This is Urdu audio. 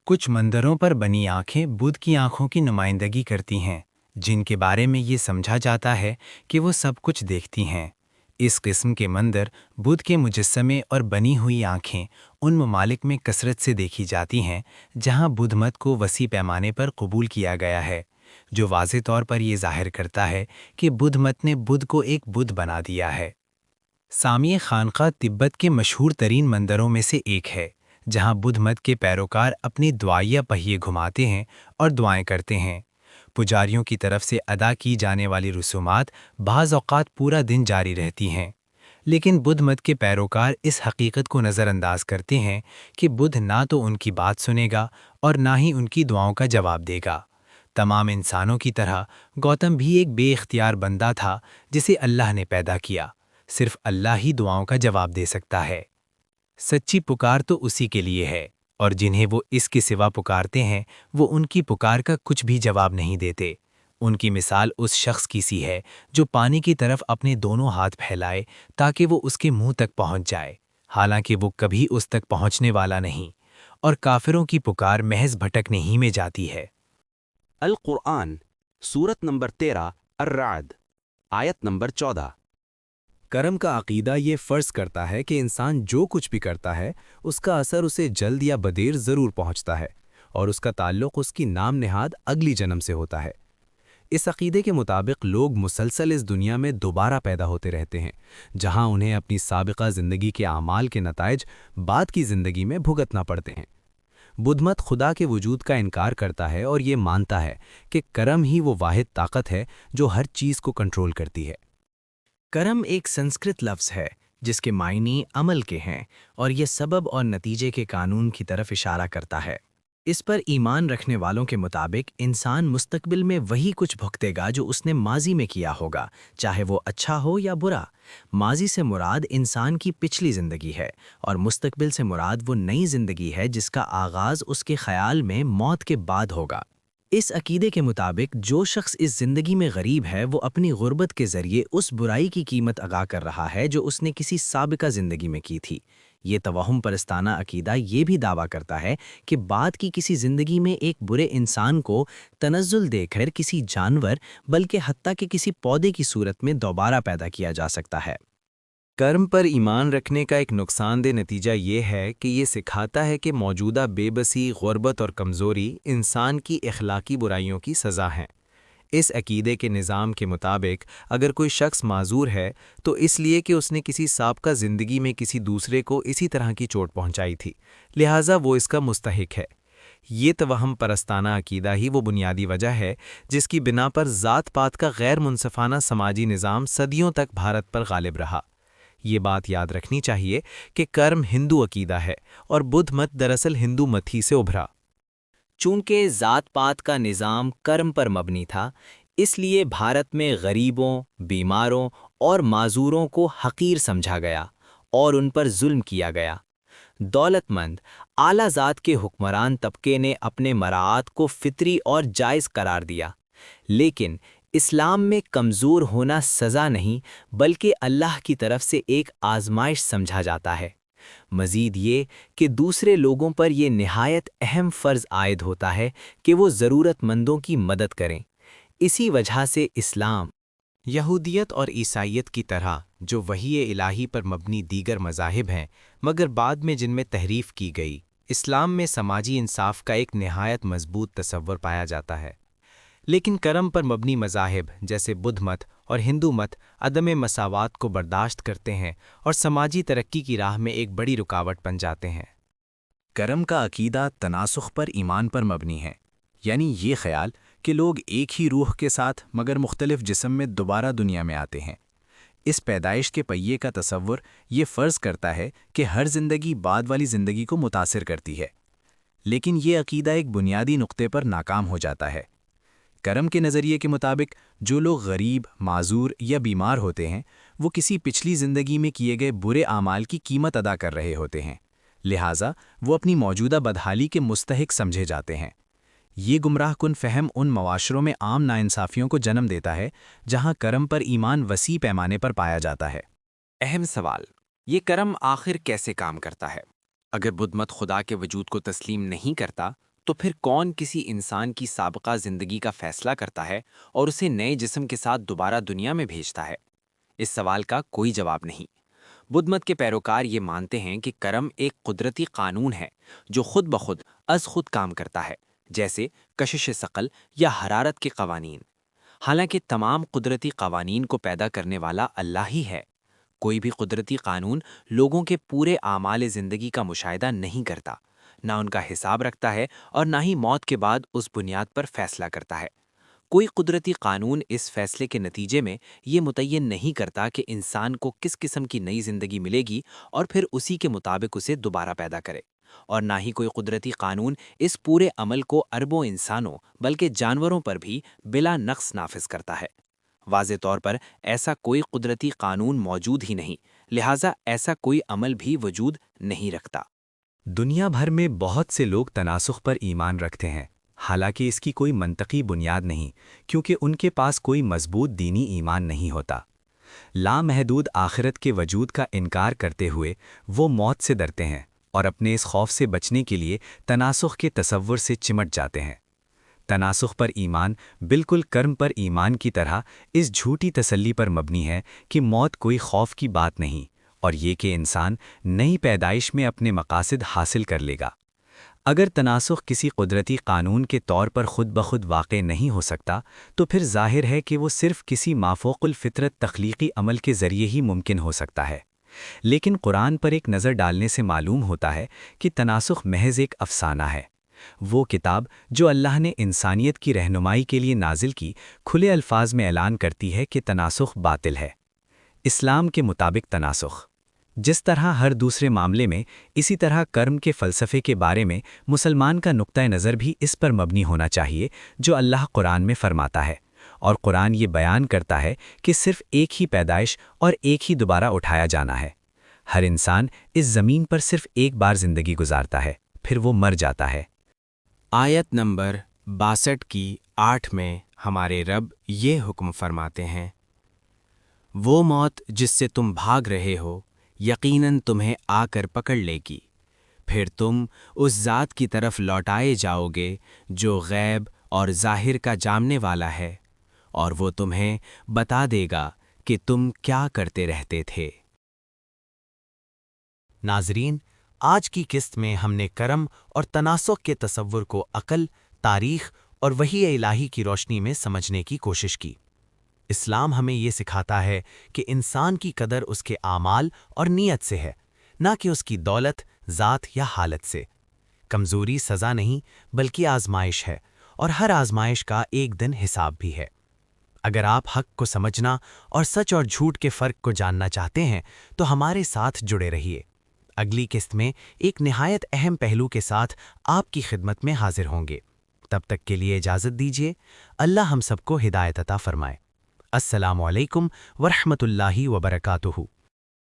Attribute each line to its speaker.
Speaker 1: کچھ مندروں پر بنی آنکھیں بدھ کی آنکھوں کی نمائندگی کرتی ہیں، جن کے بارے میں یہ سمجھا جاتا ہے کہ وہ سب کچھ دیکھتی ہیں۔ اس قسم کے مندر بدھ کے مجسمے اور بنی ہوئی آنکھیں ان ممالک میں کثرت سے دیکھی جاتی ہیں جہاں بدھ مت کو وسیع پیمانے پر قبول کیا گیا ہے، جو واضح طور پر یہ ظاہر کرتا ہے کہ بدھ مت نے بدھ کو ایک بدھ بنا دیا ہے۔ سامیہ خانقاہ تبت کے مشہور ترین مندروں میں سے ایک ہے، جہاں بدھ مت کے پیروکار اپنی دعائیہ پہیے گھماتے ہیں اور دعائیں کرتے ہیں۔ پجاریوں کی طرف سے ادا کی جانے والی رسومات بعض اوقات پورا دن جاری رہتی ہیں، لیکن بدھ مت کے پیروکار اس حقیقت کو نظر انداز کرتے ہیں کہ بدھ نہ تو ان کی بات سنے گا اور نہ ہی ان کی دعاؤں کا جواب دے گا۔ تمام انسانوں کی طرح گوتم بھی ایک بے اختیار بندہ تھا جسے اللہ نے پیدا کیا۔ صرف اللہ ہی دعاؤں کا جواب دے سکتا ہے۔ سچی پکار تو اسی کے لیے ہے، اور جنہیں وہ اس کے سوا پکارتے ہیں وہ ان کی پکار کا کچھ بھی جواب نہیں دیتے۔ ان کی مثال اس شخص کی سی ہے جو پانی کی طرف اپنے دونوں ہاتھ پھیلائے تاکہ وہ اس کے منہ تک پہنچ جائے، حالانکہ وہ کبھی اس تک پہنچنے والا نہیں، اور کافروں کی پکار محض بھٹکنے ہی میں جاتی ہے۔
Speaker 2: القرآن سورت نمبر 13 الرعد آیت نمبر 14۔
Speaker 3: کرم کا عقیدہ یہ فرض کرتا ہے کہ انسان جو کچھ بھی کرتا ہے اس کا اثر اسے جلد یا بدیر ضرور پہنچتا ہے، اور اس کا تعلق اس کی نام نہاد اگلی جنم سے ہوتا ہے۔ اس عقیدے کے مطابق لوگ مسلسل اس دنیا میں دوبارہ پیدا ہوتے رہتے ہیں، جہاں انہیں اپنی سابقہ زندگی کے اعمال کے نتائج بعد کی زندگی میں بھگتنا پڑتے ہیں۔ بدھ مت خدا کے وجود کا انکار کرتا ہے اور یہ مانتا ہے کہ کرم ہی وہ واحد طاقت ہے جو ہر چیز کو کنٹرول کرتی ہے۔
Speaker 4: کرم ایک سنسکرت لفظ ہے جس کے معنی عمل کے ہیں، اور یہ سبب اور نتیجے کے قانون کی طرف اشارہ کرتا ہے۔ اس پر ایمان رکھنے والوں کے مطابق انسان مستقبل میں وہی کچھ بھگتے گا جو اس نے ماضی میں کیا ہوگا، چاہے وہ اچھا ہو یا برا۔ ماضی سے مراد انسان کی پچھلی زندگی ہے، اور مستقبل سے مراد وہ نئی زندگی ہے جس کا آغاز اس کے خیال میں موت کے بعد ہوگا۔ اس عقیدے کے مطابق جو شخص اس زندگی میں غریب ہے وہ اپنی غربت کے ذریعے اس برائی کی قیمت ادا کر رہا ہے جو اس نے کسی سابقہ زندگی میں کی تھی۔ یہ توہم پرستانہ عقیدہ یہ بھی دعویٰ کرتا ہے کہ بعد کی کسی زندگی میں ایک برے انسان کو تنزل دے کر کسی جانور بلکہ حتیٰ کہ کسی پودے کی صورت میں دوبارہ پیدا کیا جا سکتا ہے۔
Speaker 3: کرم پر ایمان رکھنے کا ایک نقصان دہ نتیجہ یہ ہے کہ یہ سکھاتا ہے کہ موجودہ بے بسی، غربت اور کمزوری انسان کی اخلاقی برائیوں کی سزا ہیں۔ اس عقیدے کے نظام کے مطابق اگر کوئی شخص معذور ہے تو اس لیے کہ اس نے کسی سابقہ زندگی میں کسی دوسرے کو اسی طرح کی چوٹ پہنچائی تھی، لہٰذا وہ اس کا مستحق ہے۔ یہ توہم پرستانہ عقیدہ ہی وہ بنیادی وجہ ہے جس کی بنا پر ذات پات کا غیر منصفانہ سماجی نظام صدیوں تک بھارت پر غالب رہا۔ یہ بات یاد رکھنی چاہیے کہ کرم ہندو عقیدہ ہے اور بدھ مت دراصل ہندو مت ہی سے ابھرا۔
Speaker 4: چونکہ ذات پات کا نظام کرم پر مبنی تھا، اس لیے بھارت میں غریبوں، بیماروں اور معذوروں کو حقیر سمجھا گیا اور ان پر ظلم کیا گیا۔ دولت مند، اعلیٰ ذات کے حکمران طبقے نے اپنے مراعات کو فطری اور جائز قرار دیا، لیکن اسلام میں کمزور ہونا سزا نہیں بلکہ اللہ کی طرف سے ایک آزمائش سمجھا جاتا ہے۔ مزید یہ کہ دوسرے لوگوں پر یہ نہایت اہم فرض عائد ہوتا ہے کہ وہ ضرورت مندوں کی مدد کریں۔ اسی وجہ سے اسلام،
Speaker 1: یہودیت اور عیسائیت کی طرح جو وحی الہی پر مبنی دیگر مذاہب ہیں مگر بعد میں جن میں تحریف کی گئی، اسلام میں سماجی انصاف کا ایک نہایت مضبوط تصور پایا جاتا ہے۔ لیکن کرم پر مبنی مذاہب جیسے بدھ مت اور ہندو مت عدم مساوات کو برداشت کرتے ہیں اور سماجی ترقی کی راہ میں ایک بڑی رکاوٹ بن جاتے ہیں۔
Speaker 3: کرم کا عقیدہ تناسخ پر ایمان پر مبنی ہے، یعنی یہ خیال کہ لوگ ایک ہی روح کے ساتھ مگر مختلف جسم میں دوبارہ دنیا میں آتے ہیں۔ اس پیدائش کے پہیے کا تصور یہ فرض کرتا ہے کہ ہر زندگی بعد والی زندگی کو متاثر کرتی ہے، لیکن یہ عقیدہ ایک بنیادی نقطے پر ناکام ہو جاتا ہے۔ کرم کے نظریے کے مطابق جو لوگ غریب، معذور یا بیمار ہوتے ہیں وہ کسی پچھلی زندگی میں کیے گئے برے اعمال کی قیمت ادا کر رہے ہوتے ہیں، لہٰذا وہ اپنی موجودہ بدحالی کے مستحق سمجھے جاتے ہیں۔ یہ گمراہ کن فہم ان معاشروں میں عام ناانصافیوں کو جنم دیتا ہے جہاں کرم پر ایمان وسیع پیمانے پر پایا جاتا ہے۔
Speaker 5: اہم سوال، یہ کرم آخر کیسے کام کرتا ہے؟ اگر بدھ مت خدا کے وجود کو تسلیم نہیں کرتا تو پھر کون کسی انسان کی سابقہ زندگی کا فیصلہ کرتا ہے اور اسے نئے جسم کے ساتھ دوبارہ دنیا میں بھیجتا ہے؟ اس سوال کا کوئی جواب نہیں۔ بدھ مت کے پیروکار یہ مانتے ہیں کہ کرم ایک قدرتی قانون ہے جو خود بخود از خود کام کرتا ہے، جیسے کشش ثقل یا حرارت کے قوانین۔ حالانکہ تمام قدرتی قوانین کو پیدا کرنے والا اللہ ہی ہے۔ کوئی بھی قدرتی قانون لوگوں کے پورے اعمال زندگی کا مشاہدہ نہیں کرتا، نہ ان کا حساب رکھتا ہے اور نہ ہی موت کے بعد اس بنیاد پر فیصلہ کرتا ہے۔ کوئی قدرتی قانون اس فیصلے کے نتیجے میں یہ متعین نہیں کرتا کہ انسان کو کس قسم کی نئی زندگی ملے گی اور پھر اسی کے مطابق اسے دوبارہ پیدا کرے، اور نہ ہی کوئی قدرتی قانون اس پورے عمل کو اربوں انسانوں بلکہ جانوروں پر بھی بلا نقص نافذ کرتا ہے۔ واضح طور پر ایسا کوئی قدرتی قانون موجود ہی نہیں، لہٰذا ایسا کوئی عمل بھی وجود نہیں رکھتا۔
Speaker 3: دنیا بھر میں بہت سے لوگ تناسخ پر ایمان رکھتے ہیں، حالانکہ اس کی کوئی منطقی بنیاد نہیں، کیونکہ ان کے پاس کوئی مضبوط دینی ایمان نہیں ہوتا۔ لامحدود آخرت کے وجود کا انکار کرتے ہوئے وہ موت سے ڈرتے ہیں اور اپنے اس خوف سے بچنے کے لیے تناسخ کے تصور سے چمٹ جاتے ہیں۔ تناسخ پر ایمان بالکل کرم پر ایمان کی طرح اس جھوٹی تسلی پر مبنی ہے کہ موت کوئی خوف کی بات نہیں، اور یہ کہ انسان نئی پیدائش میں اپنے مقاصد حاصل کر لے گا۔ اگر تناسخ کسی قدرتی قانون کے طور پر خود بخود واقع نہیں ہو سکتا، تو پھر ظاہر ہے کہ وہ صرف کسی مافوق الفطرت تخلیقی عمل کے ذریعے ہی ممکن ہو سکتا ہے۔ لیکن قرآن پر ایک نظر ڈالنے سے معلوم ہوتا ہے کہ تناسخ محض ایک افسانہ ہے۔ وہ کتاب جو اللہ نے انسانیت کی رہنمائی کے لیے نازل کی، کھلے الفاظ میں اعلان کرتی ہے کہ تناسخ باطل ہے۔ اسلام کے مطابق تناسخ جس طرح ہر دوسرے معاملے میں، اسی طرح کرم کے فلسفے کے بارے میں مسلمان کا نقطہ نظر بھی اس پر مبنی ہونا چاہیے جو اللہ قرآن میں فرماتا ہے، اور قرآن یہ بیان کرتا ہے کہ صرف ایک ہی پیدائش اور ایک ہی دوبارہ اٹھایا جانا ہے۔ ہر انسان اس زمین پر صرف ایک بار زندگی گزارتا ہے، پھر وہ مر جاتا ہے۔
Speaker 4: آیت نمبر 62 کی 8 میں ہمارے رب یہ حکم فرماتے ہیں، وہ موت جس سے تم بھاگ رہے ہو یقیناً تمہیں آ کر پکڑ لے گی، پھر تم اس ذات کی طرف لوٹائے جاؤ گے جو غیب اور ظاہر کا جاننے والا ہے، اور وہ تمہیں بتا دے گا کہ تم کیا کرتے رہتے تھے۔ ناظرین، آج کی قسط میں ہم نے کرم اور تناسخ کے تصور کو عقل، تاریخ اور وحی الہی کی روشنی میں سمجھنے کی کوشش کی۔ اسلام ہمیں یہ سکھاتا ہے کہ انسان کی قدر اس کے اعمال اور نیت سے ہے، نہ کہ اس کی دولت، ذات یا حالت سے۔ کمزوری سزا نہیں بلکہ آزمائش ہے، اور ہر آزمائش کا ایک دن حساب بھی ہے۔ اگر آپ حق کو سمجھنا اور سچ اور جھوٹ کے فرق کو جاننا چاہتے ہیں تو ہمارے ساتھ جڑے رہیے۔ اگلی قسط میں ایک نہایت اہم پہلو کے ساتھ آپ کی خدمت میں حاضر ہوں گے۔ تب تک کے لیے اجازت دیجیے۔ اللہ ہم سب کو ہدایت عطا فرمائے۔ السلام علیکم ورحمۃ اللہ وبرکاتہ۔